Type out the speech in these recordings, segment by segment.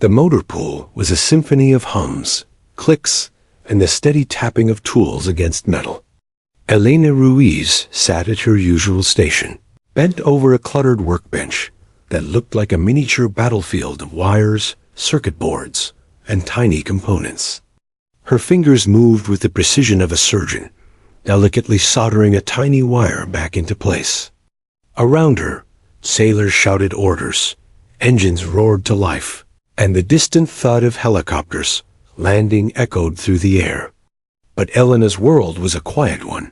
The motor pool was a symphony of hums, clicks, and the steady tapping of tools against metal. Elena Ruiz sat at her usual station, bent over a cluttered workbench that looked like a miniature battlefield of wires, circuit boards, and tiny components. Her fingers moved with the precision of a surgeon, delicately soldering a tiny wire back into place. Around her, sailors shouted orders, engines roared to life, and the distant thud of helicopters landing echoed through the air. But Elena's world was a quiet one,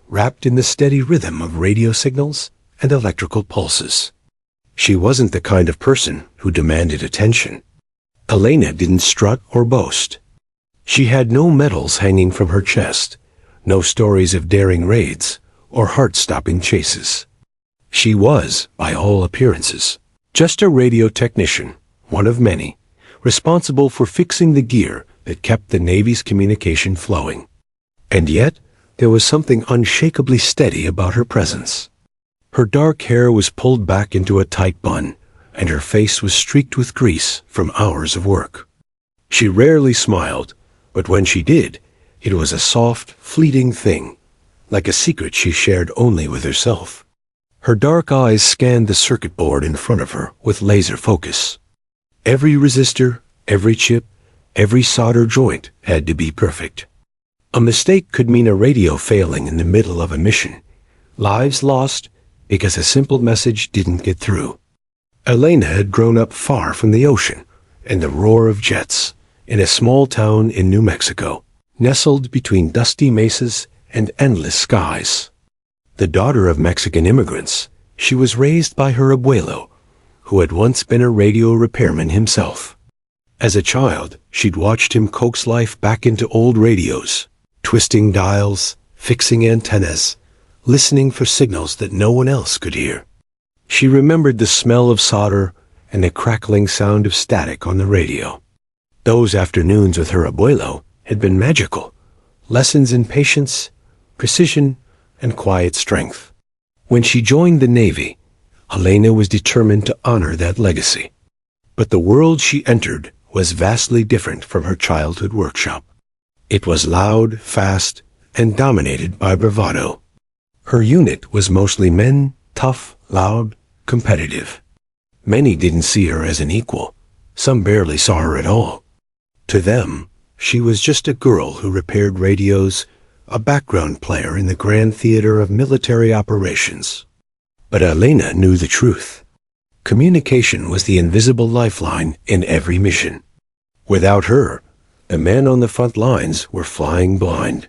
wrapped in the steady rhythm of radio signals and electrical pulses. She wasn't the kind of person who demanded attention. Elena didn't strut or boast. She had no medals hanging from her chest, no stories of daring raids or heart-stopping chases. She was, by all appearances, just a radio technician, one of many, responsible for fixing the gear that kept the Navy's communication flowing. And yet, there was something unshakably steady about her presence. Her dark hair was pulled back into a tight bun, and her face was streaked with grease from hours of work. She rarely smiled, but when she did, it was a soft, fleeting thing, like a secret she shared only with herself. Her dark eyes scanned the circuit board in front of her with laser focus. Every resistor, every chip, every solder joint had to be perfect. A mistake could mean a radio failing in the middle of a mission, lives lost because a simple message didn't get through. Elena had grown up far from the ocean and the roar of jets in a small town in New Mexico, nestled between dusty mesas and endless skies. The daughter of Mexican immigrants, she was raised by her abuelo, who had once been a radio repairman himself. As a child, she'd watched him coax life back into old radios, twisting dials, fixing antennas, listening for signals that no one else could hear. She remembered the smell of solder and the crackling sound of static on the radio. Those afternoons with her abuelo had been magical, lessons in patience, precision, and quiet strength. When she joined the Navy, Elena was determined to honor that legacy. But the world she entered was vastly different from her childhood workshop. It was loud, fast, and dominated by bravado. Her unit was mostly men, tough, loud, competitive. Many didn't see her as an equal. Some barely saw her at all. To them, she was just a girl who repaired radios, a background player in the grand theater of military operations. But Elena knew the truth. Communication was the invisible lifeline in every mission. Without her, the men on the front lines were flying blind.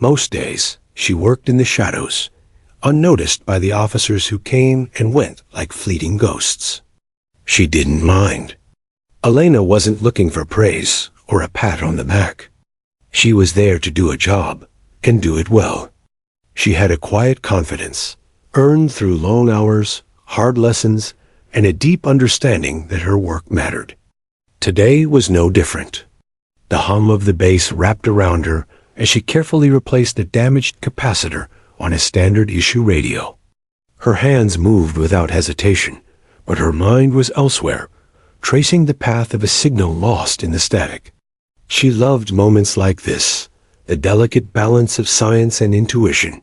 Most days, she worked in the shadows, unnoticed by the officers who came and went like fleeting ghosts. She didn't mind. Elena wasn't looking for praise or a pat on the back. She was there to do a job, and do it well. She had a quiet confidence, earned through long hours, hard lessons, and a deep understanding that her work mattered. Today was no different. The hum of the bass wrapped around her as she carefully replaced a damaged capacitor on a standard issue radio. Her hands moved without hesitation, but her mind was elsewhere, tracing the path of a signal lost in the static. She loved moments like this, the delicate balance of science and intuition.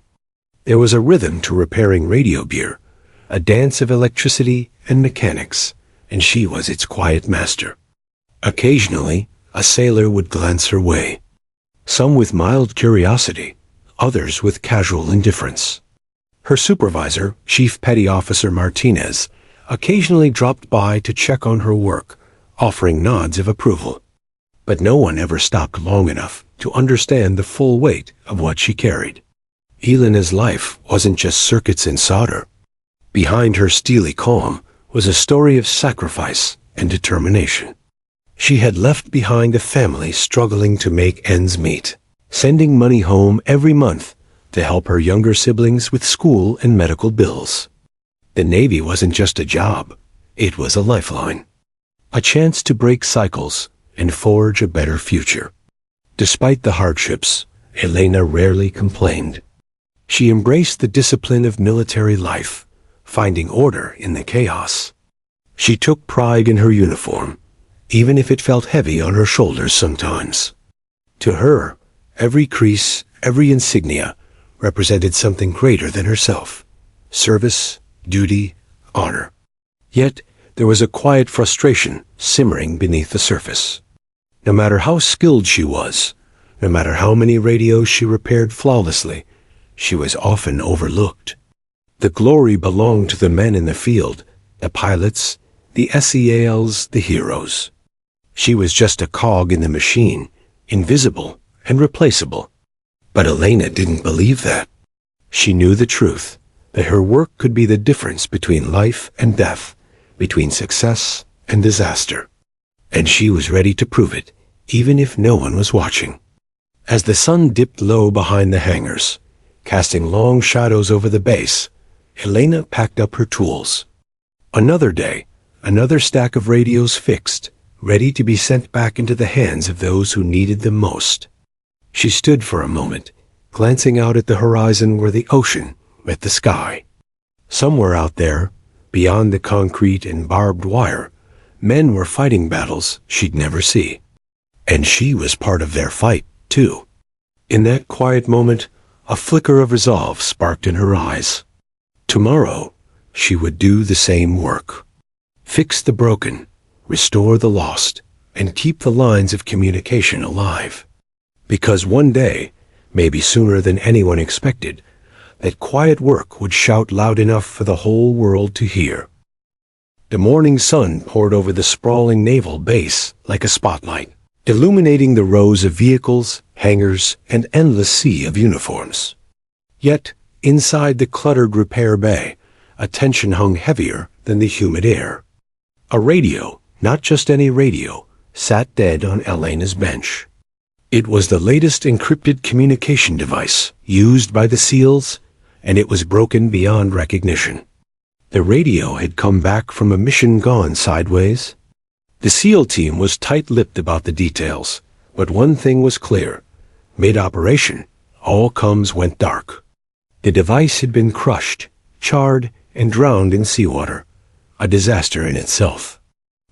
There was a rhythm to repairing radio gear, a dance of electricity and mechanics, and she was its quiet master. Occasionally, a sailor would glance her way, some with mild curiosity, others with casual indifference. Her supervisor, Chief Petty Officer Martinez, occasionally dropped by to check on her work, offering nods of approval. But no one ever stopped long enough to understand the full weight of what she carried. Elena's life wasn't just circuits and solder. Behind her steely calm was a story of sacrifice and determination. She had left behind a family struggling to make ends meet, sending money home every month to help her younger siblings with school and medical bills. The Navy wasn't just a job, it was a lifeline, a chance to break cycles and forge a better future. Despite the hardships, Elena rarely complained. She embraced the discipline of military life, finding order in the chaos. She took pride in her uniform, even if it felt heavy on her shoulders sometimes. To her, every crease, every insignia represented something greater than herself: service, duty, honor. Yet there was a quiet frustration simmering beneath the surface. No matter how skilled she was, no matter how many radios she repaired flawlessly, she was often overlooked. The glory belonged to the men in the field, the pilots, the SEALs, the heroes. She was just a cog in the machine, invisible and replaceable. But Elena didn't believe that. She knew the truth, that her work could be the difference between life and death, between success and disaster. And she was ready to prove it, even if no one was watching. As the sun dipped low behind the hangars, casting long shadows over the base, Elena packed up her tools. Another day, another stack of radios fixed, ready to be sent back into the hands of those who needed them most. She stood for a moment, glancing out at the horizon where the ocean met the sky. Somewhere out there, beyond the concrete and barbed wire, men were fighting battles she'd never see. And she was part of their fight, too. In that quiet moment, a flicker of resolve sparked in her eyes. Tomorrow, she would do the same work. Fix the broken, restore the lost, and keep the lines of communication alive. Because one day, maybe sooner than anyone expected, that quiet work would shout loud enough for the whole world to hear. The morning sun poured over the sprawling naval base like a spotlight, illuminating the rows of vehicles, hangars, and endless sea of uniforms. Yet, inside the cluttered repair bay, a tension hung heavier than the humid air. A radio, not just any radio, sat dead on Elena's bench. It was the latest encrypted communication device used by the SEALs, and it was broken beyond recognition. The radio had come back from a mission gone sideways. The SEAL team was tight-lipped about the details, but one thing was clear. Mid-operation, all comms went dark. The device had been crushed, charred, and drowned in seawater, a disaster in itself.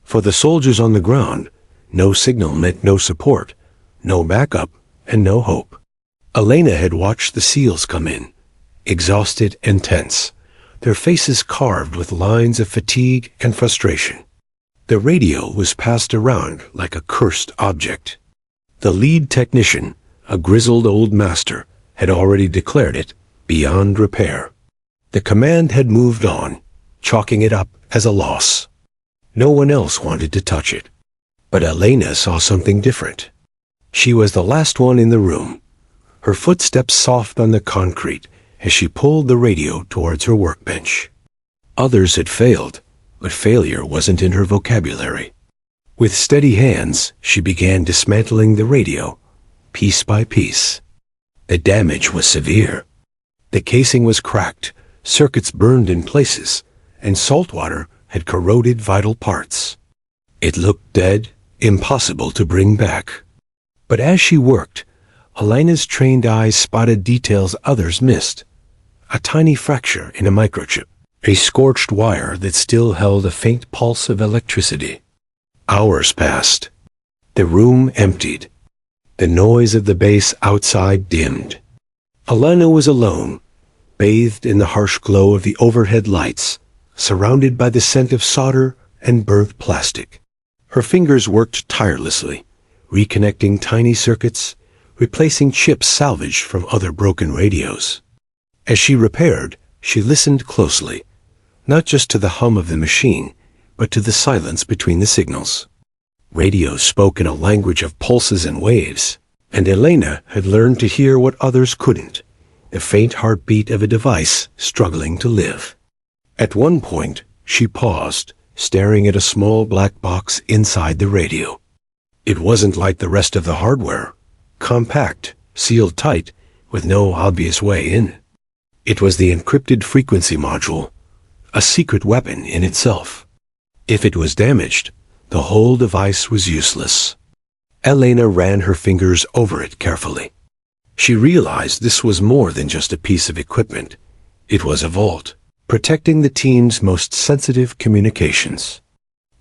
For the soldiers on the ground, no signal meant no support, no backup, and no hope. Elena had watched the SEALs come in, exhausted and tense, their faces carved with lines of fatigue and frustration. The radio was passed around like a cursed object. The lead technician, a grizzled old master, had already declared it beyond repair. The command had moved on, chalking it up as a loss. No one else wanted to touch it. But Elena saw something different. She was the last one in the room, her footsteps soft on the concrete as she pulled the radio towards her workbench. Others had failed, but failure wasn't in her vocabulary. With steady hands, she began dismantling the radio, piece by piece. The damage was severe. The casing was cracked, circuits burned in places, and salt water had corroded vital parts. It looked dead, impossible to bring back. But as she worked, Elena's trained eyes spotted details others missed. A tiny fracture in a microchip, a scorched wire that still held a faint pulse of electricity. Hours passed. The room emptied. The noise of the base outside dimmed. Elena was alone, bathed in the harsh glow of the overhead lights, surrounded by the scent of solder and burnt plastic. Her fingers worked tirelessly, reconnecting tiny circuits, replacing chips salvaged from other broken radios. As she repaired, she listened closely, not just to the hum of the machine, but to the silence between the signals. Radios spoke in a language of pulses and waves, and Elena had learned to hear what others couldn't, the faint heartbeat of a device struggling to live. At one point, she paused, staring at a small black box inside the radio. It wasn't like the rest of the hardware, compact, sealed tight, with no obvious way in. It was the encrypted frequency module, a secret weapon in itself. If it was damaged, the whole device was useless. Elena ran her fingers over it carefully. She realized this was more than just a piece of equipment. It was a vault, protecting the team's most sensitive communications.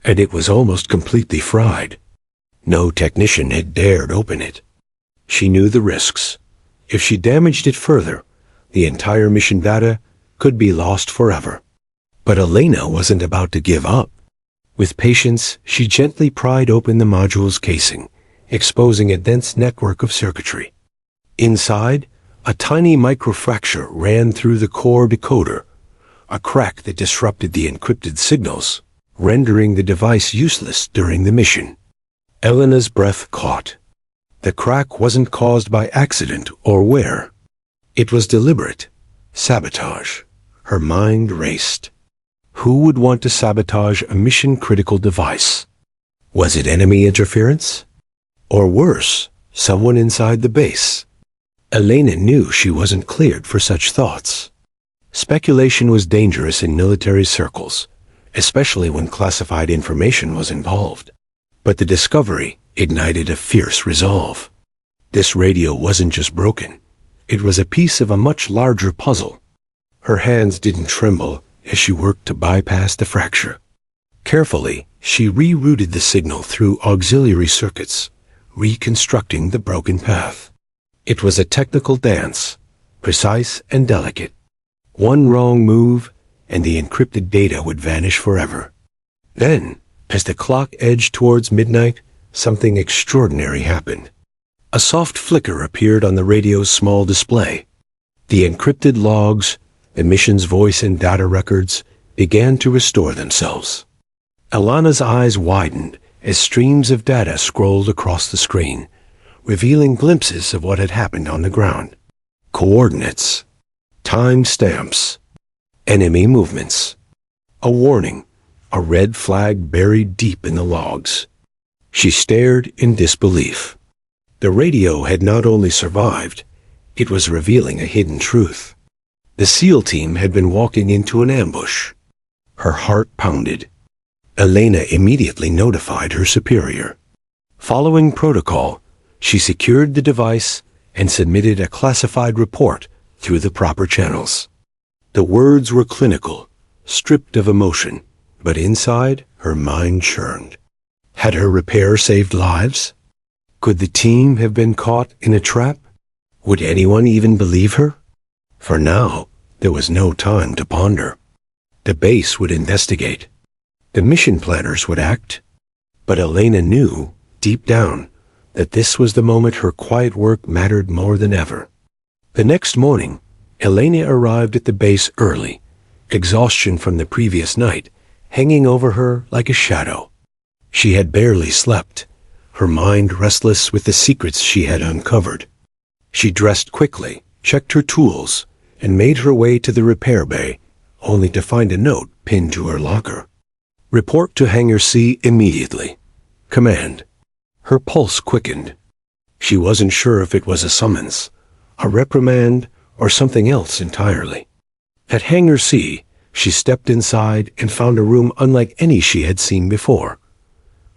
and it was almost completely fried. No technician had dared open it. She knew the risks. If she damaged it further, the entire mission data could be lost forever. But Elena wasn't about to give up. With patience, she gently pried open the module's casing, exposing a dense network of circuitry. Inside, a tiny microfracture ran through the core decoder, a crack that disrupted the encrypted signals, rendering the device useless during the mission. Elena's breath caught. The crack wasn't caused by accident or wear. It was deliberate. Sabotage. Her mind raced. Who would want to sabotage a mission-critical device? Was it enemy interference? Or worse, someone inside the base? Elena knew she wasn't cleared for such thoughts. Speculation was dangerous in military circles, especially when classified information was involved. But the discovery ignited a fierce resolve. This radio wasn't just broken. It was a piece of a much larger puzzle. Her hands didn't tremble as she worked to bypass the fracture. Carefully, she rerouted the signal through auxiliary circuits, reconstructing the broken path. It was a technical dance, precise and delicate. One wrong move, and the encrypted data would vanish forever. Then, as the clock edged towards midnight, something extraordinary happened. A soft flicker appeared on the radio's small display. The encrypted logs, the mission's voice and data records, began to restore themselves. Alana's eyes widened as streams of data scrolled across the screen, revealing glimpses of what had happened on the ground. Coordinates, time stamps, enemy movements. A warning, a red flag buried deep in the logs. She stared in disbelief. The radio had not only survived, it was revealing a hidden truth. The SEAL team had been walking into an ambush. Her heart pounded. Elena immediately notified her superior. Following protocol, she secured the device and submitted a classified report through the proper channels. The words were clinical, stripped of emotion, but inside, her mind churned. Had her repair saved lives? Could the team have been caught in a trap? Would anyone even believe her? For now, there was no time to ponder. The base would investigate. The mission planners would act. But Elena knew, deep down, that this was the moment her quiet work mattered more than ever. The next morning, Elena arrived at the base early, exhaustion from the previous night hanging over her like a shadow. She had barely slept, her mind restless with the secrets she had uncovered. She dressed quickly, checked her tools, and made her way to the repair bay, only to find a note pinned to her locker. Report to Hangar C immediately. Command. Her pulse quickened. She wasn't sure if it was a summons, a reprimand, or something else entirely. At Hangar C, she stepped inside and found a room unlike any she had seen before.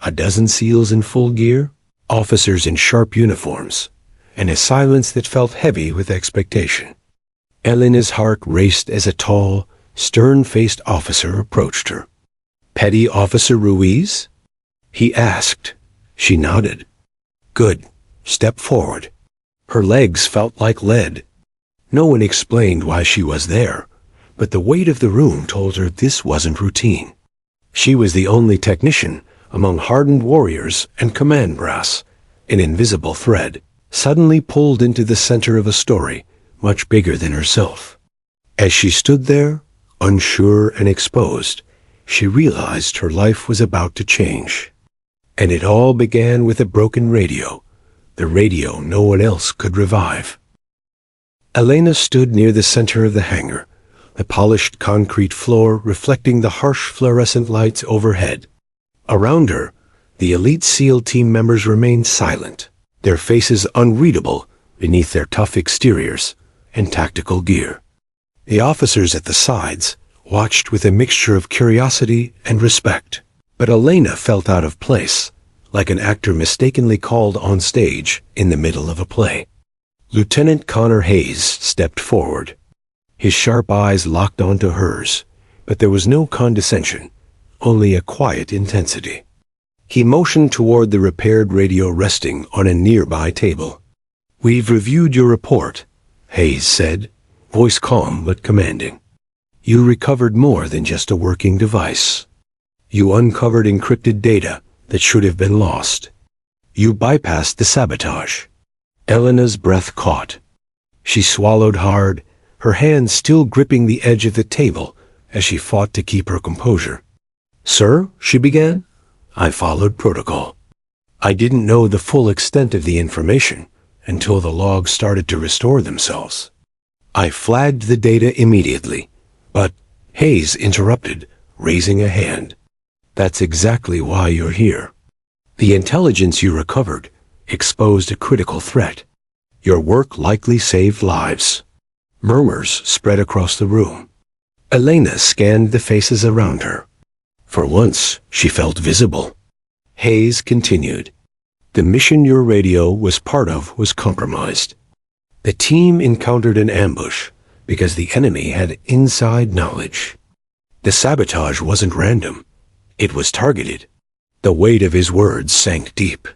A dozen SEALs in full gear, officers in sharp uniforms, and a silence that felt heavy with expectation. Elena's heart raced as a tall, stern-faced officer approached her. "Petty Officer Ruiz?" he asked. She nodded. "Good. Step forward." Her legs felt like lead. No one explained why she was there, but the weight of the room told her this wasn't routine. She was the only technician among hardened warriors and command brass, an invisible thread, suddenly pulled into the center of a story much bigger than herself. As she stood there, unsure and exposed, she realized her life was about to change. And it all began with a broken radio, the radio no one else could revive. Elena stood near the center of the hangar, the polished concrete floor reflecting the harsh fluorescent lights overhead. Around her, the elite SEAL team members remained silent, their faces unreadable beneath their tough exteriors and tactical gear. The officers at the sides watched with a mixture of curiosity and respect, but Elena felt out of place, like an actor mistakenly called on stage in the middle of a play. Lieutenant Connor Hayes stepped forward. His sharp eyes locked onto hers, but there was no condescension, only a quiet intensity. He motioned toward the repaired radio resting on a nearby table. "We've reviewed your report," Hayes said, voice calm but commanding. "You recovered more than just a working device. You uncovered encrypted data that should have been lost. You bypassed the sabotage." Elena's breath caught. She swallowed hard, her hand still gripping the edge of the table as she fought to keep her composure. "Sir," she began, "I followed protocol. I didn't know the full extent of the information until the logs started to restore themselves. I flagged the data immediately, but," Hayes interrupted, raising a hand, "that's exactly why you're here. The intelligence you recovered exposed a critical threat. Your work likely saved lives." Murmurs spread across the room. Elena scanned the faces around her. For once, she felt visible. Hayes continued, "The mission your radio was part of was compromised. The team encountered an ambush because the enemy had inside knowledge. The sabotage wasn't random. It was targeted." The weight of his words sank deep.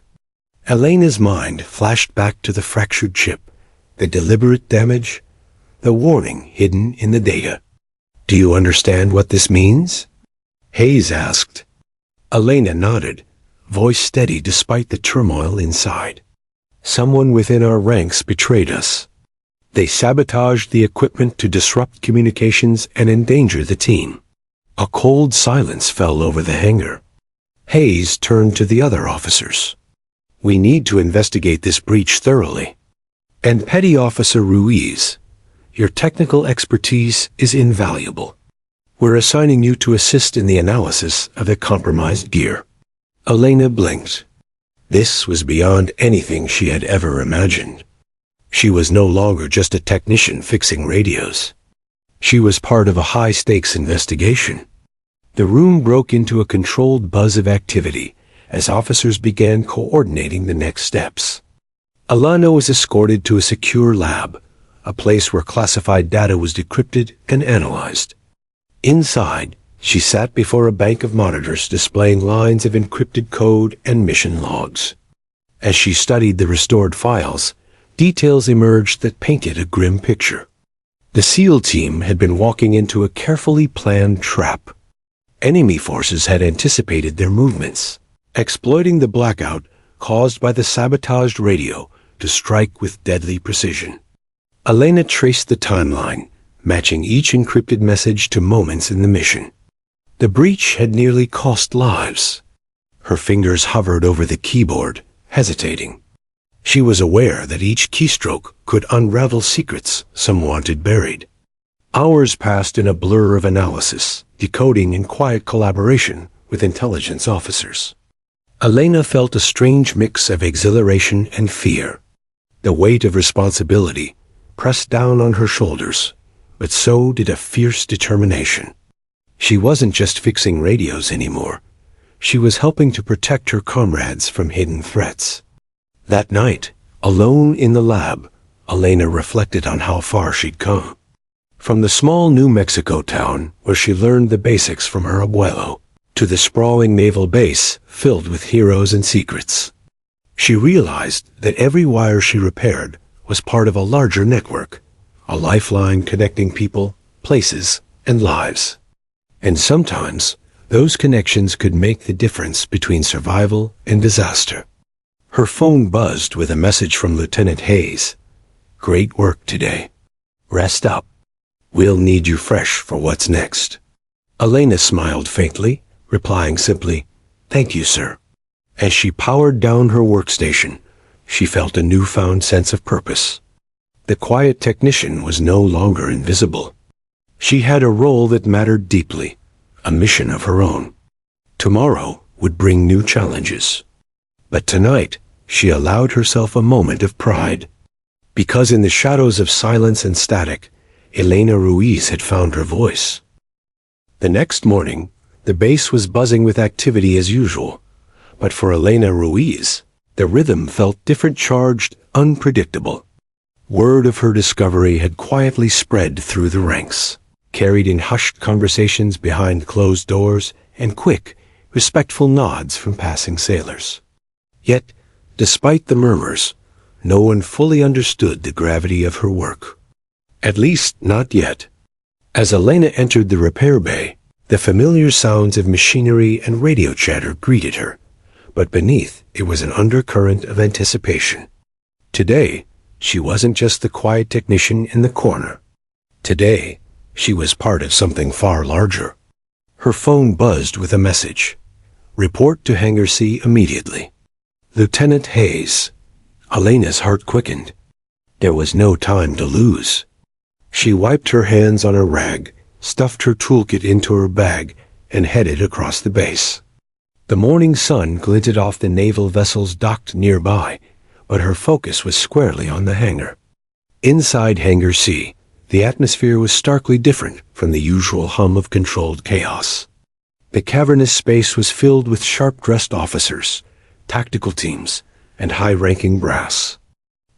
Elena's mind flashed back to the fractured chip, the deliberate damage, the warning hidden in the data. "Do you understand what this means?" Hayes asked. Elena nodded, voice steady despite the turmoil inside. "Someone within our ranks betrayed us. They sabotaged the equipment to disrupt communications and endanger the team." A cold silence fell over the hangar. Hayes turned to the other officers. "We need to investigate this breach thoroughly. And Petty Officer Ruiz, your technical expertise is invaluable. We're assigning you to assist in the analysis of the compromised gear." Elena blinked. This was beyond anything she had ever imagined. She was no longer just a technician fixing radios. She was part of a high-stakes investigation. The room broke into a controlled buzz of activity as officers began coordinating the next steps. Alana was escorted to a secure lab, a place where classified data was decrypted and analyzed. Inside, she sat before a bank of monitors displaying lines of encrypted code and mission logs. As she studied the restored files, details emerged that painted a grim picture. The SEAL team had been walking into a carefully planned trap. Enemy forces had anticipated their movements, exploiting the blackout caused by the sabotaged radio to strike with deadly precision. Elena traced the timeline, matching each encrypted message to moments in the mission. The breach had nearly cost lives. Her fingers hovered over the keyboard, hesitating. She was aware that each keystroke could unravel secrets some wanted buried. Hours passed in a blur of analysis, decoding in quiet collaboration with intelligence officers. Elena felt a strange mix of exhilaration and fear. The weight of responsibility pressed down on her shoulders, but so did a fierce determination. She wasn't just fixing radios anymore. She was helping to protect her comrades from hidden threats. That night, alone in the lab, Elena reflected on how far she'd come. From the small New Mexico town where she learned the basics from her abuelo, to the sprawling naval base filled with heroes and secrets. She realized that every wire she repaired was part of a larger network, a lifeline connecting people, places, and lives. And sometimes, those connections could make the difference between survival and disaster. Her phone buzzed with a message from Lieutenant Hayes. "Great work today. Rest up. We'll need you fresh for what's next." Elena smiled faintly, replying simply, "Thank you, sir." As she powered down her workstation, she felt a newfound sense of purpose. The quiet technician was no longer invisible. She had a role that mattered deeply, a mission of her own. Tomorrow would bring new challenges. But tonight, she allowed herself a moment of pride. Because in the shadows of silence and static, Elena Ruiz had found her voice. The next morning, the base was buzzing with activity as usual. But for Elena Ruiz, the rhythm felt different, charged, unpredictable. Word of her discovery had quietly spread through the ranks, carried in hushed conversations behind closed doors and quick, respectful nods from passing sailors. Yet, despite the murmurs, no one fully understood the gravity of her work. At least, not yet. As Elena entered the repair bay, the familiar sounds of machinery and radio chatter greeted her, but beneath it was an undercurrent of anticipation. Today, she wasn't just the quiet technician in the corner. Today, she was part of something far larger. Her phone buzzed with a message. "Report to Hangar C immediately." Lieutenant Hayes. Elena's heart quickened. There was no time to lose. She wiped her hands on a rag, stuffed her toolkit into her bag, and headed across the base. The morning sun glinted off the naval vessels docked nearby, but her focus was squarely on the hangar. Inside Hangar C, the atmosphere was starkly different from the usual hum of controlled chaos. The cavernous space was filled with sharp-dressed officers, tactical teams, and high-ranking brass.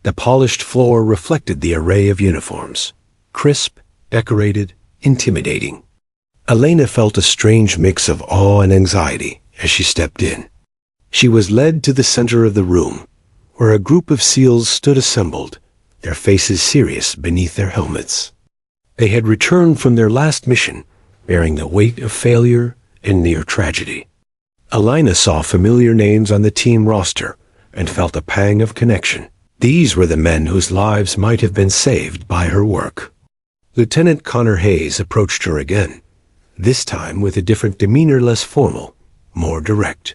The polished floor reflected the array of uniforms, crisp, decorated, intimidating. Elena felt a strange mix of awe and anxiety as she stepped in. She was led to the center of the room, where a group of SEALs stood assembled, their faces serious beneath their helmets. They had returned from their last mission, bearing the weight of failure and near tragedy. Elena saw familiar names on the team roster and felt a pang of connection. These were the men whose lives might have been saved by her work. Lieutenant Connor Hayes approached her again, this time with a different demeanor, less formal, more direct.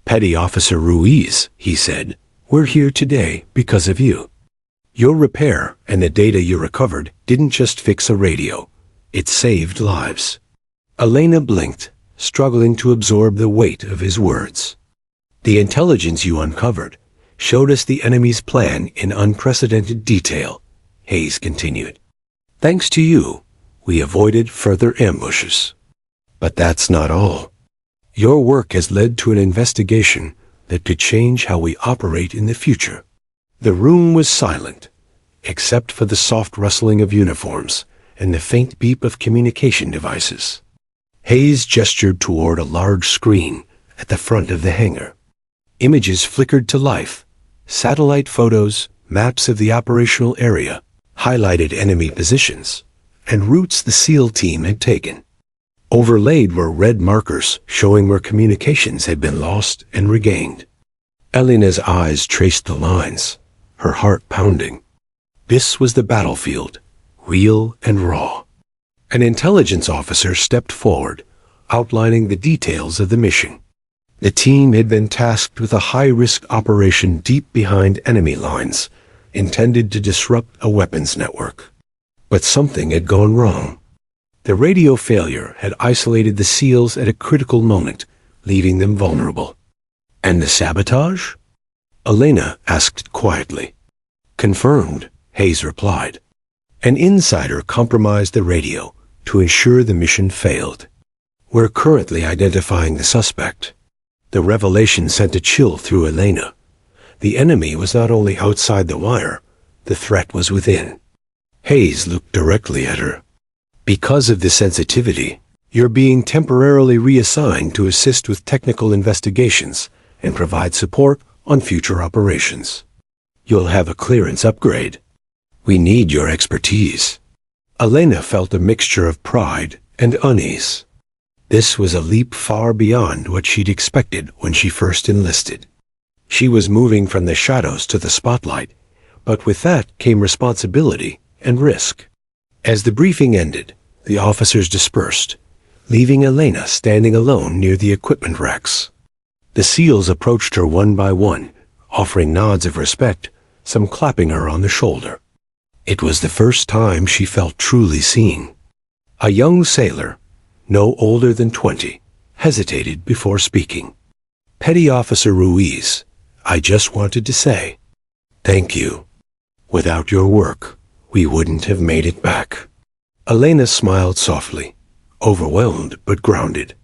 "Petty Officer Ruiz," he said, "we're here today because of you. Your repair and the data you recovered didn't just fix a radio. It saved lives." Elena blinked, struggling to absorb the weight of his words. "The intelligence you uncovered showed us the enemy's plan in unprecedented detail," Hayes continued. "Thanks to you, we avoided further ambushes. But that's not all. Your work has led to an investigation that could change how we operate in the future." The room was silent, except for the soft rustling of uniforms and the faint beep of communication devices. Hayes gestured toward a large screen at the front of the hangar. Images flickered to life, satellite photos, maps of the operational area, highlighted enemy positions, and routes the SEAL team had taken. Overlaid were red markers showing where communications had been lost and regained. Elena's eyes traced the lines, her heart pounding. This was the battlefield, real and raw. An intelligence officer stepped forward, outlining the details of the mission. The team had been tasked with a high-risk operation deep behind enemy lines, intended to disrupt a weapons network. But something had gone wrong. The radio failure had isolated the SEALs at a critical moment, leaving them vulnerable. "And the sabotage?" Elena asked quietly. "Confirmed," Hayes replied. "An insider compromised the radio to ensure the mission failed. We're currently identifying the suspect." The revelation sent a chill through Elena. The enemy was not only outside the wire, the threat was within. Hayes looked directly at her. "Because of the sensitivity, you're being temporarily reassigned to assist with technical investigations and provide support on future operations. You'll have a clearance upgrade. We need your expertise." Elena felt a mixture of pride and unease. This was a leap far beyond what she'd expected when she first enlisted. She was moving from the shadows to the spotlight, but with that came responsibility and risk. As the briefing ended, the officers dispersed, leaving Elena standing alone near the equipment racks. The SEALs approached her one by one, offering nods of respect, some clapping her on the shoulder. It was the first time she felt truly seen. A young sailor, no older than 20, hesitated before speaking. "Petty Officer Ruiz, I just wanted to say, thank you. Without your work, we wouldn't have made it back." Elena smiled softly, overwhelmed but grounded.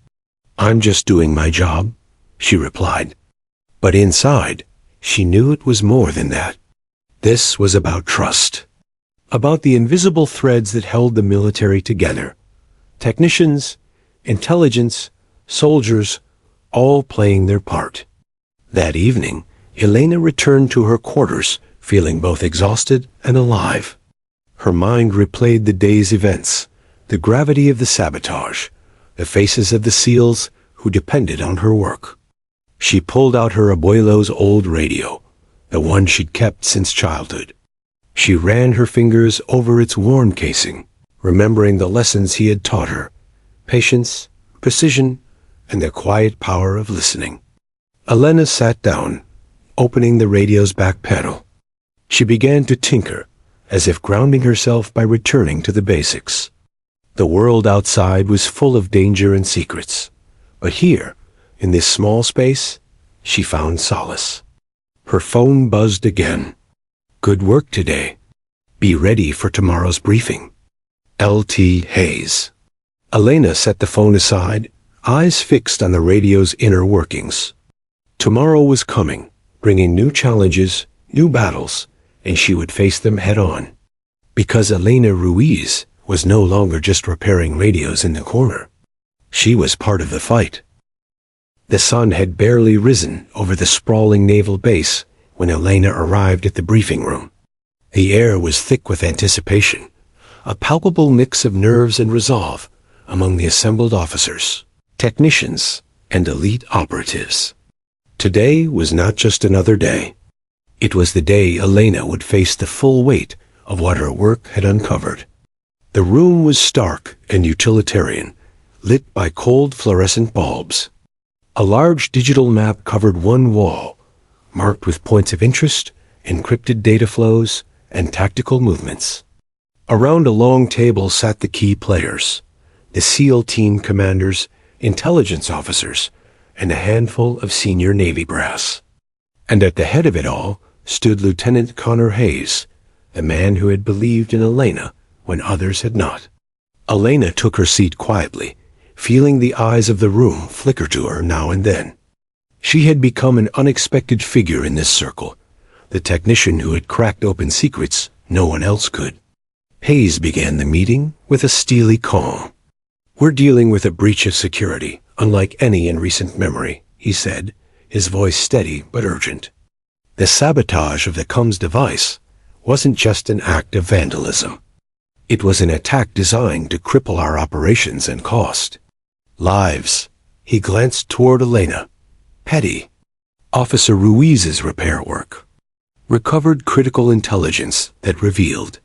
"I'm just doing my job," she replied. But inside, she knew it was more than that. This was about trust. About the invisible threads that held the military together. Technicians, intelligence, soldiers, all playing their part. That evening, Elena returned to her quarters, feeling both exhausted and alive. Her mind replayed the day's events, the gravity of the sabotage, the faces of the SEALs who depended on her work. She pulled out her abuelo's old radio, the one she'd kept since childhood. She ran her fingers over its worn casing, remembering the lessons he had taught her: patience, precision, and the quiet power of listening. Elena sat down, opening the radio's back panel. She began to tinker, as if grounding herself by returning to the basics. The world outside was full of danger and secrets, but here, in this small space, she found solace. Her phone buzzed again. "Good work today. Be ready for tomorrow's briefing. L.T. Hayes." Elena set the phone aside, eyes fixed on the radio's inner workings. Tomorrow was coming, bringing new challenges, new battles, and she would face them head-on. Because Elena Ruiz was no longer just repairing radios in the corner. She was part of the fight. The sun had barely risen over the sprawling naval base when Elena arrived at the briefing room. The air was thick with anticipation, a palpable mix of nerves and resolve among the assembled officers, technicians, and elite operatives. Today was not just another day. It was the day Elena would face the full weight of what her work had uncovered. The room was stark and utilitarian, lit by cold fluorescent bulbs. A large digital map covered one wall, marked with points of interest, encrypted data flows, and tactical movements. Around a long table sat the key players, the SEAL team commanders, intelligence officers, and a handful of senior Navy brass. And at the head of it all stood Lieutenant Connor Hayes, the man who had believed in Elena when others had not. Elena took her seat quietly, feeling the eyes of the room flicker to her now and then. She had become an unexpected figure in this circle, the technician who had cracked open secrets no one else could. Hayes began the meeting with a steely calm. "We're dealing with a breach of security, unlike any in recent memory," he said, his voice steady but urgent. The sabotage of the comms device wasn't just an act of vandalism. It was an attack designed to cripple our operations and cost lives. He glanced toward Elena. Petty. Officer Ruiz's repair work. Recovered critical intelligence that revealed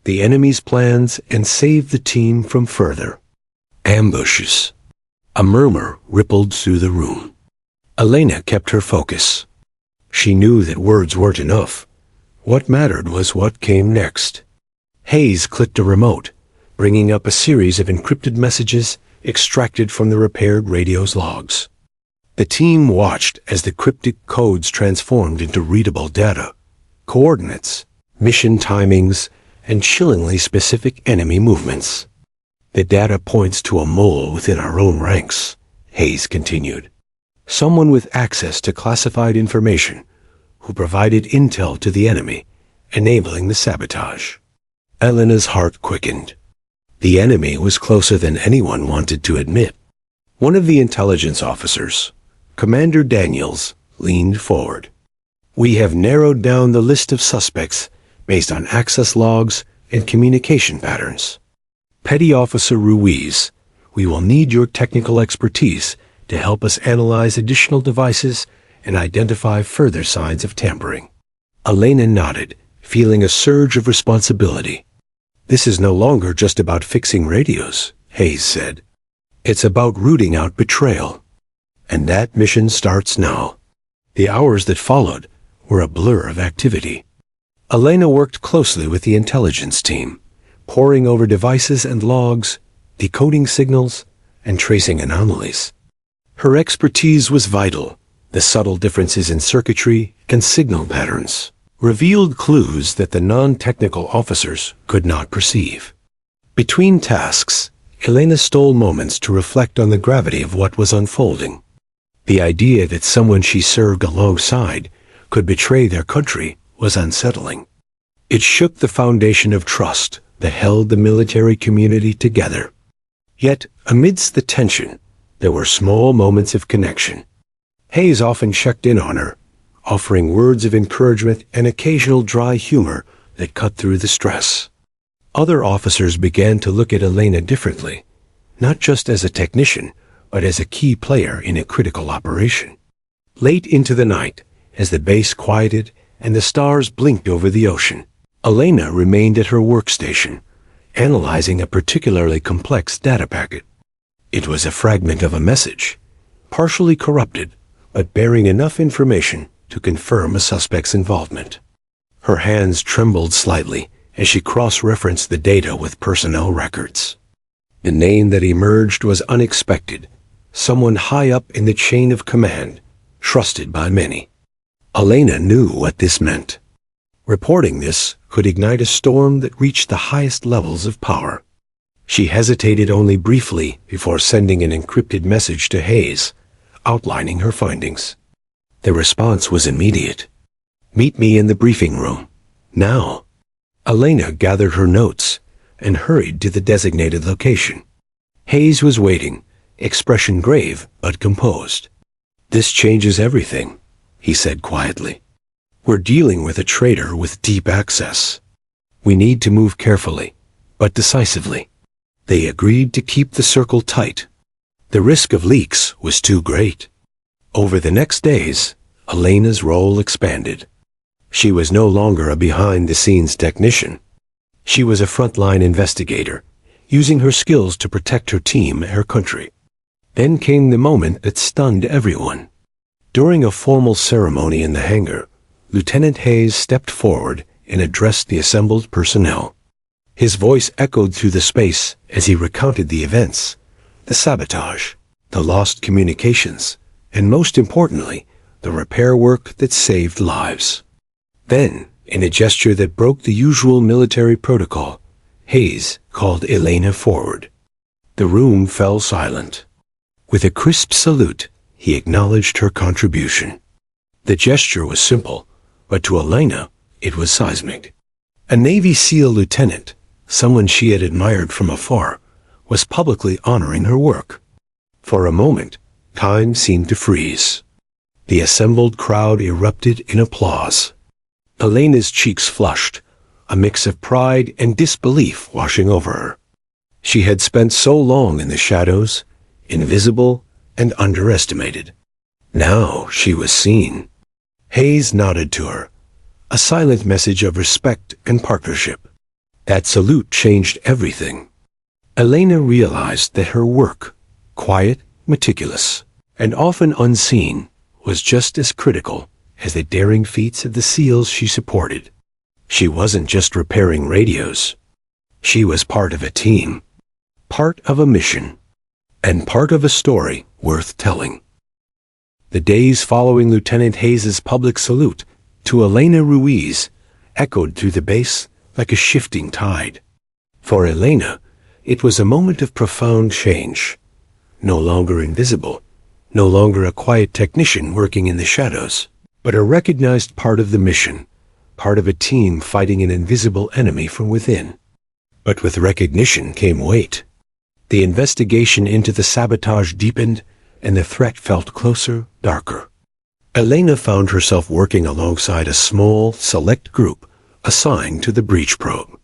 the enemy's plans and saved the team from further ambushes. A murmur rippled through the room. Elena kept her focus. She knew that words weren't enough. What mattered was what came next. Hayes clicked a remote, bringing up a series of encrypted messages extracted from the repaired radio's logs. The team watched as the cryptic codes transformed into readable data, coordinates, mission timings, and chillingly specific enemy movements. "The data points to a mole within our own ranks," Hayes continued. "Someone with access to classified information who provided intel to the enemy, enabling the sabotage." Elena's heart quickened. The enemy was closer than anyone wanted to admit. One of the intelligence officers, Commander Daniels, leaned forward. "We have narrowed down the list of suspects based on access logs and communication patterns. Petty Officer Ruiz, we will need your technical expertise to help us analyze additional devices and identify further signs of tampering." Elena nodded, feeling a surge of responsibility. "This is no longer just about fixing radios," Hayes said. "It's about rooting out betrayal. And that mission starts now." The hours that followed were a blur of activity. Elena worked closely with the intelligence team, poring over devices and logs, decoding signals, and tracing anomalies. Her expertise was vital. The subtle differences in circuitry and signal patterns revealed clues that the non-technical officers could not perceive. Between tasks, Elena stole moments to reflect on the gravity of what was unfolding. The idea that someone she served alongside could betray their country was unsettling. It shook the foundation of trust that held the military community together. Yet, amidst the tension, there were small moments of connection. Hayes often checked in on her, offering words of encouragement and occasional dry humor that cut through the stress. Other officers began to look at Elena differently, not just as a technician, but as a key player in a critical operation. Late into the night, as the base quieted and the stars blinked over the ocean, Elena remained at her workstation, analyzing a particularly complex data packet. It was a fragment of a message, partially corrupted, but bearing enough information to confirm a suspect's involvement. Her hands trembled slightly as she cross-referenced the data with personnel records. The name that emerged was unexpected, someone high up in the chain of command, trusted by many. Elena knew what this meant. Reporting this could ignite a storm that reached the highest levels of power. She hesitated only briefly before sending an encrypted message to Hayes, outlining her findings. The response was immediate. "Meet me in the briefing room. Now." Elena gathered her notes and hurried to the designated location. Hayes was waiting, expression grave but composed. "This changes everything," he said quietly. "We're dealing with a traitor with deep access. We need to move carefully, but decisively." They agreed to keep the circle tight. The risk of leaks was too great. Over the next days, Elena's role expanded. She was no longer a behind-the-scenes technician. She was a frontline investigator, using her skills to protect her team and her country. Then came the moment that stunned everyone. During a formal ceremony in the hangar, Lieutenant Hayes stepped forward and addressed the assembled personnel. His voice echoed through the space as he recounted the events, the sabotage, the lost communications, and most importantly, the repair work that saved lives. Then, in a gesture that broke the usual military protocol, Hayes called Elena forward. The room fell silent. With a crisp salute, he acknowledged her contribution. The gesture was simple, but to Elena, it was seismic. A Navy SEAL lieutenant, someone she had admired from afar, was publicly honoring her work. For a moment, time seemed to freeze. The assembled crowd erupted in applause. Elena's cheeks flushed, a mix of pride and disbelief washing over her. She had spent so long in the shadows, invisible and underestimated. Now she was seen. Hayes nodded to her, a silent message of respect and partnership. That salute changed everything. Elena realized that her work, quiet, meticulous, and often unseen, was just as critical as the daring feats of the SEALs she supported. She wasn't just repairing radios. She was part of a team, part of a mission, and part of a story worth telling. The days following Lieutenant Hayes's public salute to Elena Ruiz echoed through the base like a shifting tide. For Elena, it was a moment of profound change. No longer invisible, no longer a quiet technician working in the shadows, but a recognized part of the mission, part of a team fighting an invisible enemy from within. But with recognition came weight. The investigation into the sabotage deepened, and the threat felt closer, darker. Elena found herself working alongside a small, select group assigned to the breach probe.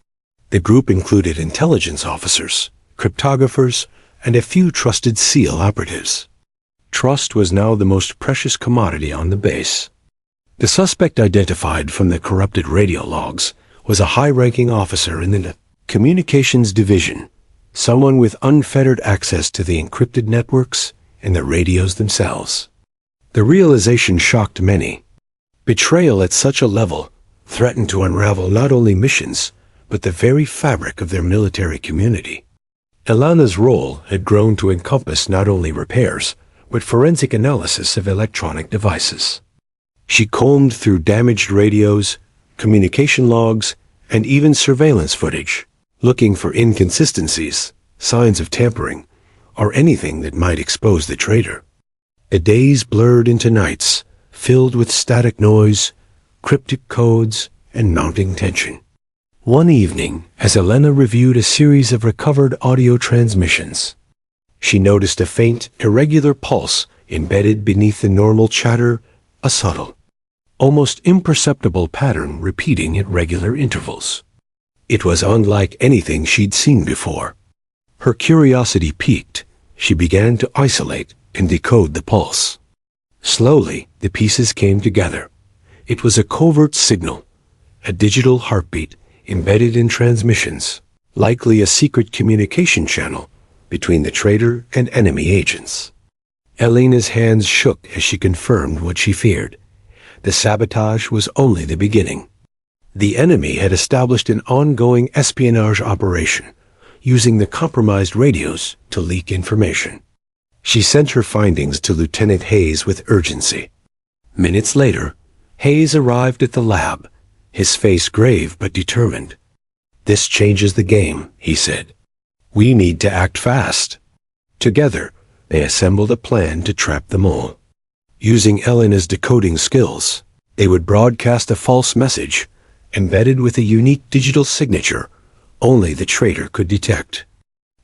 The group included intelligence officers, cryptographers, and a few trusted SEAL operatives. Trust was now the most precious commodity on the base. The suspect identified from the corrupted radio logs was a high-ranking officer in the communications division, someone with unfettered access to the encrypted networks and the radios themselves. The realization shocked many. Betrayal at such a level threatened to unravel not only missions, but the very fabric of their military community. Elena's role had grown to encompass not only repairs, but forensic analysis of electronic devices. She combed through damaged radios, communication logs, and even surveillance footage, looking for inconsistencies, signs of tampering, or anything that might expose the traitor. The days blurred into nights, filled with static noise, cryptic codes, and mounting tension. One evening, as Elena reviewed a series of recovered audio transmissions, She noticed a faint, irregular pulse embedded beneath the normal chatter, a subtle, almost imperceptible pattern repeating at regular intervals. It was unlike anything she'd seen before. Her curiosity piqued. She began to isolate and decode the pulse. Slowly, the pieces came together. It was a covert signal, a digital heartbeat embedded in transmissions, likely a secret communication channel between the traitor and enemy agents. Elena's hands shook as she confirmed what she feared. The sabotage was only the beginning. The enemy had established an ongoing espionage operation, using the compromised radios to leak information. She sent her findings to Lieutenant Hayes with urgency. Minutes later, Hayes arrived at the lab, his face grave but determined. "This changes the game," he said. "We need to act fast." Together, they assembled a plan to trap the mole. Using Elena's decoding skills, they would broadcast a false message, embedded with a unique digital signature only the traitor could detect.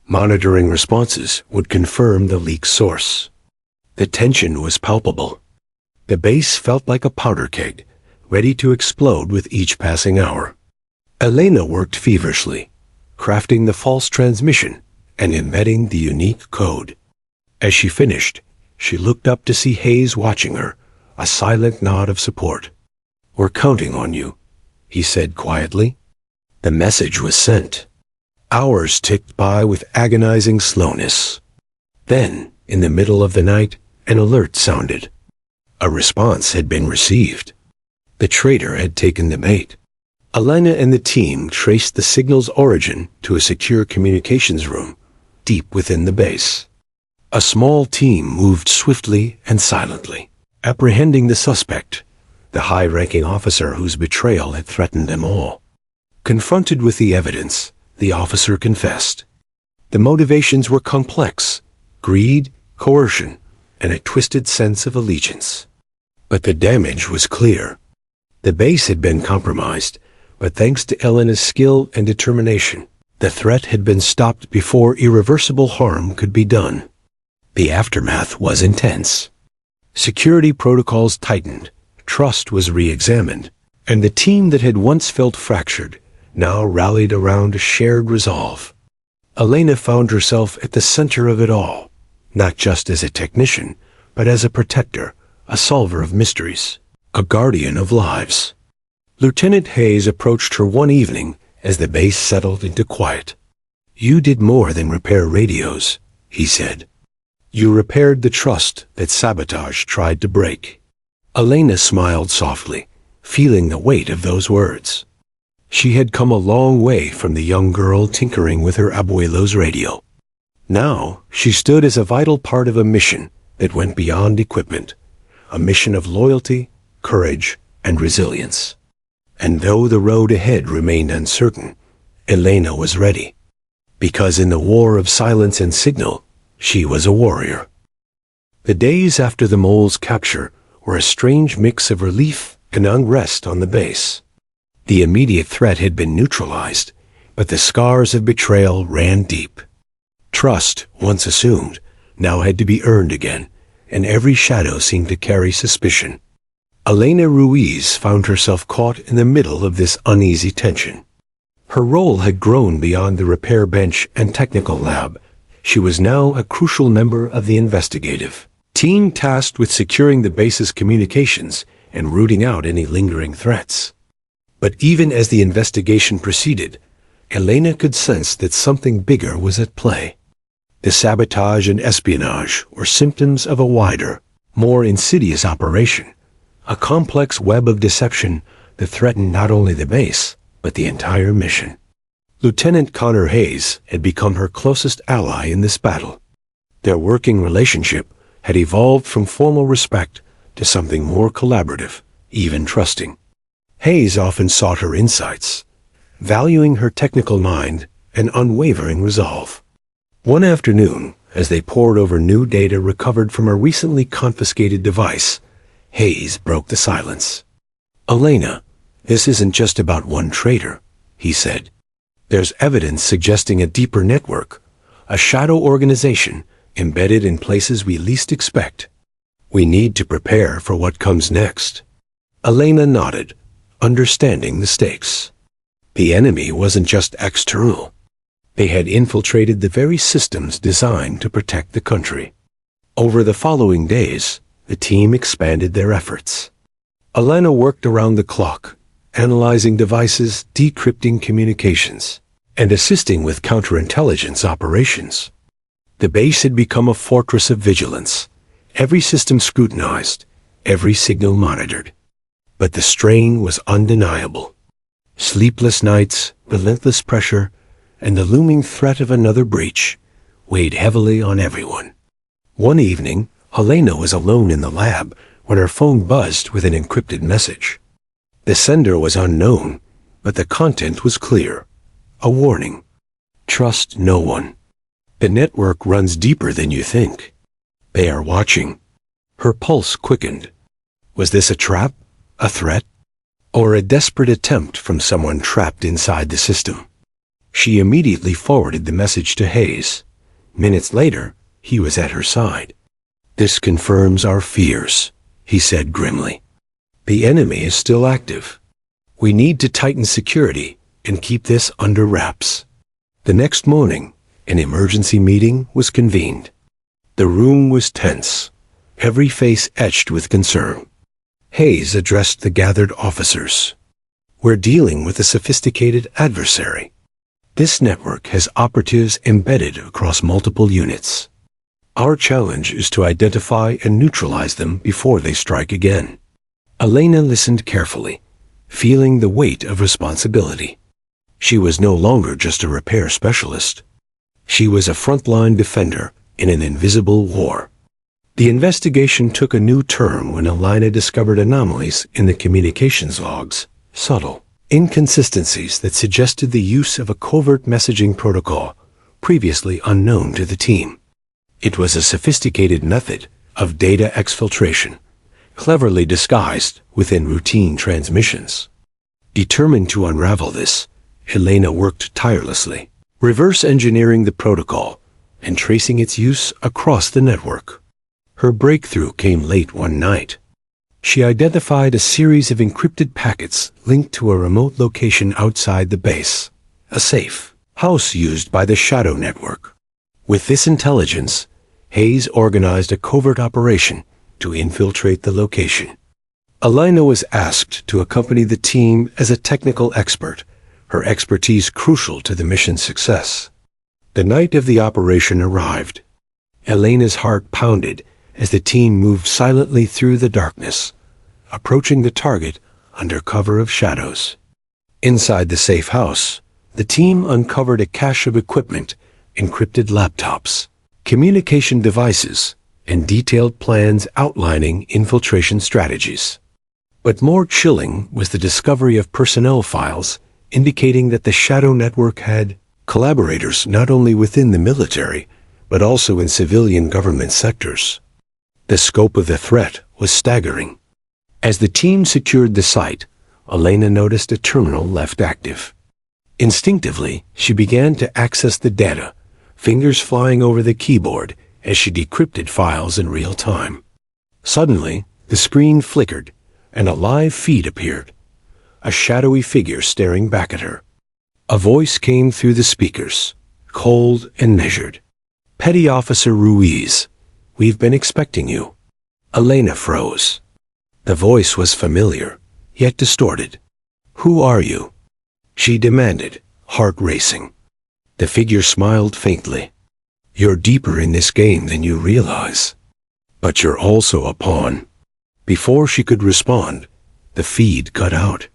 Monitoring responses would confirm the leak's source. The tension was palpable. The base felt like a powder keg, ready to explode with each passing hour. Elena worked feverishly, crafting the false transmission and embedding the unique code. As she finished, she looked up to see Hayes watching her, a silent nod of support. "We're counting on you," he said quietly. The message was sent. Hours ticked by with agonizing slowness. Then, in the middle of the night, an alert sounded. A response had been received. The traitor had taken the bait. Elena and the team traced the signal's origin to a secure communications room, deep within the base. A small team moved swiftly and silently, apprehending the suspect, the high-ranking officer whose betrayal had threatened them all. Confronted with the evidence, the officer confessed. The motivations were complex: greed, coercion, and a twisted sense of allegiance. But the damage was clear. The base had been compromised, but thanks to Elena's skill and determination, the threat had been stopped before irreversible harm could be done. The aftermath was intense. Security protocols tightened, trust was re-examined, and the team that had once felt fractured now rallied around a shared resolve. Elena found herself at the center of it all, not just as a technician, but as a protector, a solver of mysteries, a guardian of lives. Lieutenant Hayes approached her one evening as the base settled into quiet. "You did more than repair radios," he said. "You repaired the trust that sabotage tried to break." Elena smiled softly, feeling the weight of those words. She had come a long way from the young girl tinkering with her abuelo's radio. Now, she stood as a vital part of a mission that went beyond equipment, a mission of loyalty, courage, and resilience. And though the road ahead remained uncertain, Elena was ready. Because in the war of silence and signal, she was a warrior. The days after the mole's capture were a strange mix of relief and unrest on the base. The immediate threat had been neutralized, but the scars of betrayal ran deep. Trust, once assumed, now had to be earned again, and every shadow seemed to carry suspicion. Elena Ruiz found herself caught in the middle of this uneasy tension. Her role had grown beyond the repair bench and technical lab. She was now a crucial member of the investigative team tasked with securing the base's communications and rooting out any lingering threats. But even as the investigation proceeded, Elena could sense that something bigger was at play. The sabotage and espionage were symptoms of a wider, more insidious operation, a complex web of deception that threatened not only the base, but the entire mission. Lieutenant Connor Hayes had become her closest ally in this battle. Their working relationship had evolved from formal respect to something more collaborative, even trusting. Hayes often sought her insights, valuing her technical mind and unwavering resolve. One afternoon, as they pored over new data recovered from a recently confiscated device, Hayes broke the silence. "Elena, this isn't just about one traitor," he said. "There's evidence suggesting a deeper network, a shadow organization embedded in places we least expect. We need to prepare for what comes next. Elena nodded, understanding the stakes. The enemy wasn't just external. They had infiltrated the very systems designed to protect the country. Over the following days, the team expanded their efforts. Elena worked around the clock, analyzing devices, decrypting communications, and assisting with counterintelligence operations. The base had become a fortress of vigilance, every system scrutinized, every signal monitored. But the strain was undeniable. Sleepless nights, relentless pressure, and the looming threat of another breach weighed heavily on everyone. One evening, Helena was alone in the lab when her phone buzzed with an encrypted message. The sender was unknown, but the content was clear. A warning. Trust no one. The network runs deeper than you think. They are watching. Her pulse quickened. Was this a trap? A threat? Or a desperate attempt from someone trapped inside the system? She immediately forwarded the message to Hayes. Minutes later, he was at her side. "This confirms our fears," he said grimly. "The enemy is still active. We need to tighten security and keep this under wraps." The next morning, an emergency meeting was convened. The room was tense, every face etched with concern. Hayes addressed the gathered officers. "We're dealing with a sophisticated adversary. This network has operatives embedded across multiple units. Our challenge is to identify and neutralize them before they strike again." Elena listened carefully, feeling the weight of responsibility. She was no longer just a repair specialist. She was a frontline defender in an invisible war. The investigation took a new turn when Elena discovered anomalies in the communications logs, subtle inconsistencies that suggested the use of a covert messaging protocol previously unknown to the team. It was a sophisticated method of data exfiltration, cleverly disguised within routine transmissions. Determined to unravel this, Elena worked tirelessly, reverse engineering the protocol and tracing its use across the network. Her breakthrough came late one night. She identified a series of encrypted packets linked to a remote location outside the base, a safe house used by the Shadow Network. With this intelligence, Hayes organized a covert operation to infiltrate the location. Elena was asked to accompany the team as a technical expert, her expertise crucial to the mission's success. The night of the operation arrived. Elena's heart pounded as the team moved silently through the darkness, approaching the target under cover of shadows. Inside the safe house, the team uncovered a cache of equipment, encrypted laptops, communication devices, and detailed plans outlining infiltration strategies. But more chilling was the discovery of personnel files indicating that the Shadow Network had collaborators not only within the military, but also in civilian government sectors. The scope of the threat was staggering. As the team secured the site, Elena noticed a terminal left active. Instinctively, she began to access the data, fingers flying over the keyboard as she decrypted files in real time. Suddenly, the screen flickered, and a live feed appeared, a shadowy figure staring back at her. A voice came through the speakers, cold and measured. "Petty Officer Ruiz, we've been expecting you." Elena froze. The voice was familiar, yet distorted. "Who are you?" she demanded, heart racing. The figure smiled faintly. "You're deeper in this game than you realize. But you're also a pawn." Before she could respond, the feed cut out.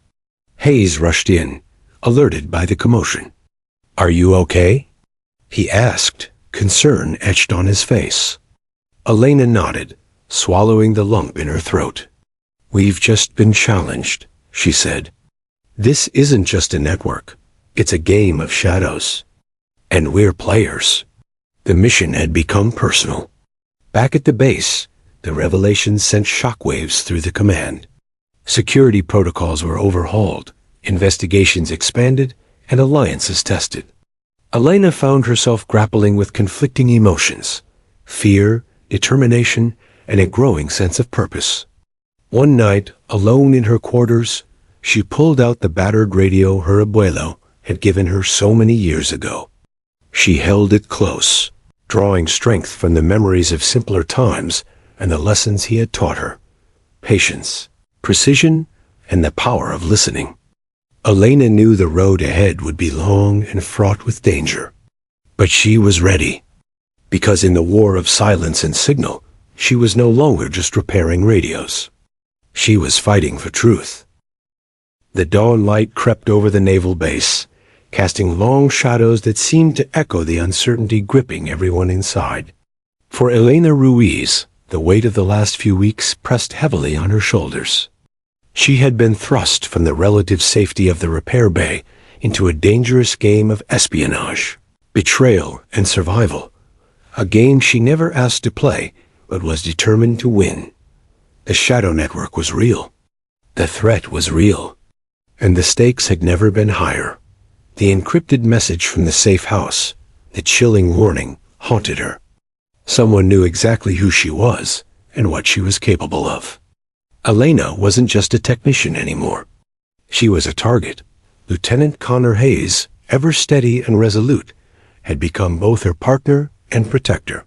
Hayes rushed in, alerted by the commotion. "Are you okay?" he asked, concern etched on his face. Elena nodded, swallowing the lump in her throat. "We've just been challenged," she said. "This isn't just a network. It's a game of shadows. And we're players." The mission had become personal. Back at the base, the revelation sent shockwaves through the command. Security protocols were overhauled, investigations expanded, and alliances tested. Elena found herself grappling with conflicting emotions, fear, determination, and a growing sense of purpose. One night, alone in her quarters, she pulled out the battered radio her abuelo had given her so many years ago. She held it close, drawing strength from the memories of simpler times and the lessons he had taught her: patience, precision, and the power of listening. Elena knew the road ahead would be long and fraught with danger. But she was ready, because in the war of silence and signal, she was no longer just repairing radios. She was fighting for truth. The dawn light crept over the naval base, casting long shadows that seemed to echo the uncertainty gripping everyone inside. For Elena Ruiz, the weight of the last few weeks pressed heavily on her shoulders. She had been thrust from the relative safety of the repair bay into a dangerous game of espionage, betrayal, and survival, a game she never asked to play but was determined to win. The shadow network was real. The threat was real. And the stakes had never been higher. The encrypted message from the safe house, the chilling warning, haunted her. Someone knew exactly who she was and what she was capable of. Elena wasn't just a technician anymore. She was a target. Lieutenant Connor Hayes, ever steady and resolute, had become both her partner and protector.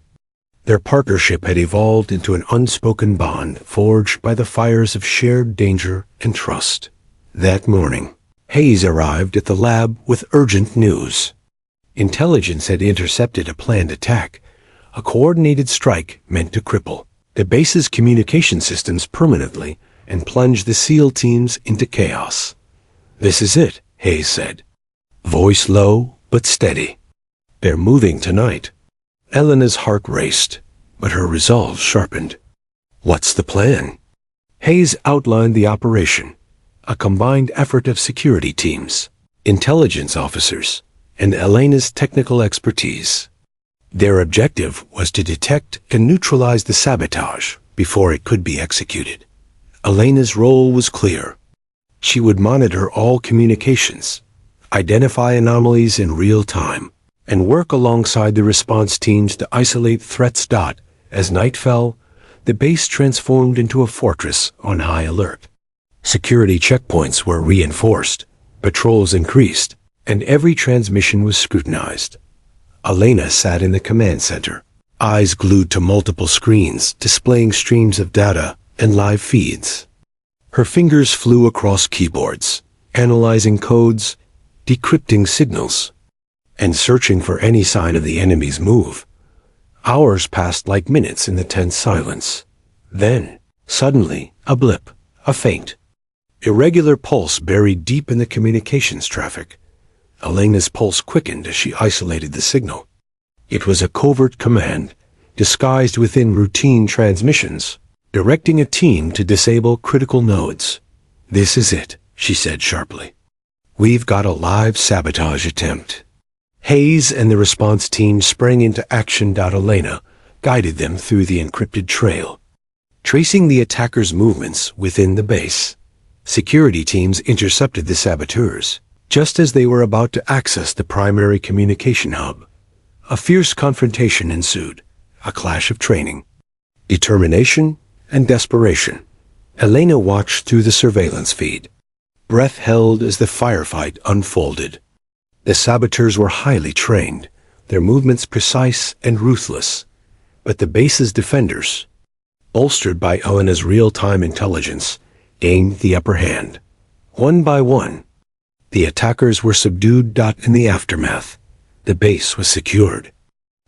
Their partnership had evolved into an unspoken bond forged by the fires of shared danger and trust. That morning, Hayes arrived at the lab with urgent news. Intelligence had intercepted a planned attack, a coordinated strike meant to cripple the base's communication systems permanently and plunge the SEAL teams into chaos. "This is it," Hayes said, voice low but steady. "They're moving tonight." Elena's heart raced, but her resolve sharpened. "What's the plan?" Hayes outlined the operation, a combined effort of security teams, intelligence officers, and Elena's technical expertise. Their objective was to detect and neutralize the sabotage before it could be executed. Elena's role was clear. She would monitor all communications, identify anomalies in real time, and work alongside the response teams to isolate threats. As night fell, the base transformed into a fortress on high alert. Security checkpoints were reinforced, patrols increased, and every transmission was scrutinized. Elena sat in the command center, eyes glued to multiple screens displaying streams of data and live feeds. Her fingers flew across keyboards, analyzing codes, decrypting signals, and searching for any sign of the enemy's move. Hours passed like minutes in the tense silence. Then, suddenly, a blip, a faint, irregular pulse buried deep in the communications traffic. Elena's pulse quickened as she isolated the signal. It was a covert command, disguised within routine transmissions, directing a team to disable critical nodes. "This is it," she said sharply. "We've got a live sabotage attempt." Hayes and the response team sprang into action. Elena guided them through the encrypted trail, tracing the attackers' movements within the base. Security teams intercepted the saboteurs just as they were about to access the primary communication hub. A fierce confrontation ensued, a clash of training, determination, and desperation. Elena watched through the surveillance feed, breath held as the firefight unfolded. The saboteurs were highly trained, their movements precise and ruthless, but the base's defenders, bolstered by Elena's real-time intelligence, gained the upper hand. One by one, the attackers were subdued. In the aftermath, the base was secured.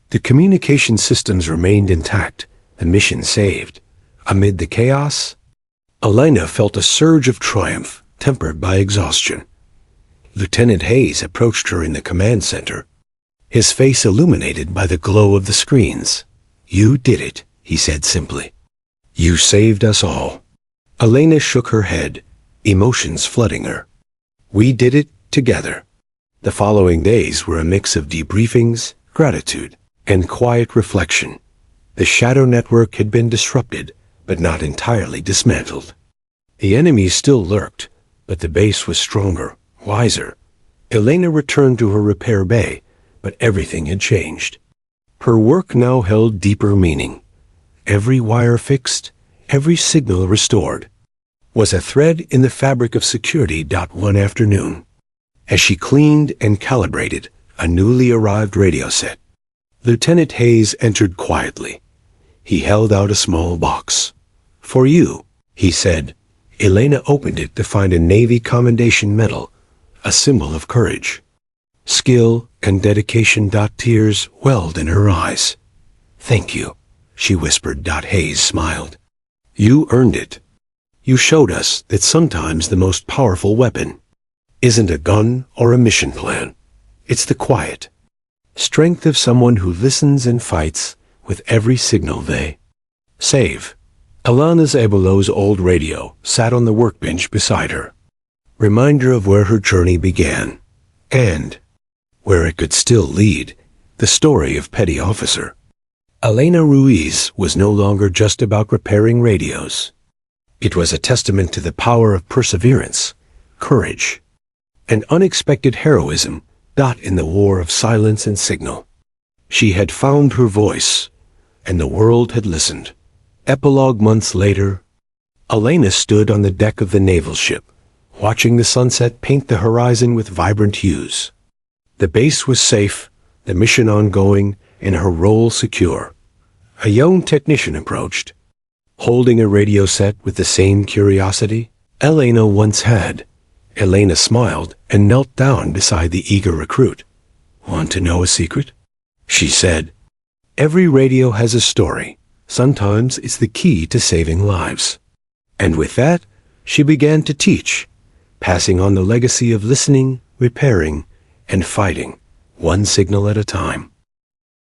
The communication systems remained intact, the mission saved. Amid the chaos, Elena felt a surge of triumph, tempered by exhaustion. Lieutenant Hayes approached her in the command center, his face illuminated by the glow of the screens. "You did it," he said simply. "You saved us all." Elena shook her head, emotions flooding her. "We did it together." The following days were a mix of debriefings, gratitude, and quiet reflection. The shadow network had been disrupted, but not entirely dismantled. The enemy still lurked, but the base was stronger, wiser. Elena returned to her repair bay, but everything had changed. Her work now held deeper meaning. Every wire fixed, every signal restored, was a thread in the fabric of security. One afternoon, as she cleaned and calibrated a newly arrived radio set, Lieutenant Hayes entered quietly. He held out a small box. "For you," he said. Elena opened it to find a Navy Commendation Medal, a symbol of courage. Skill and dedication. Tears welled in her eyes. "Thank you," she whispered. Hayes smiled. "You earned it. You showed us that sometimes the most powerful weapon isn't a gun or a mission plan. It's the quiet strength of someone who listens and fights with every signal they save." Alana Zabalow's old radio sat on the workbench beside her, reminder of where her journey began, and where it could still lead, the story of Petty Officer Elena Ruiz was no longer just about repairing radios. It was a testament to the power of perseverance, courage, and unexpected heroism. In the war of silence and signal, she had found her voice, and the world had listened. Epilogue. Months later, Elena stood on the deck of the naval ship, watching the sunset paint the horizon with vibrant hues. The base was safe, the mission ongoing, and her role secure. A young technician approached, holding a radio set with the same curiosity Elena once had. Elena smiled and knelt down beside the eager recruit. "Want to know a secret?" she said. "Every radio has a story. Sometimes it's the key to saving lives." And with that, she began to teach, passing on the legacy of listening, repairing, and fighting, one signal at a time.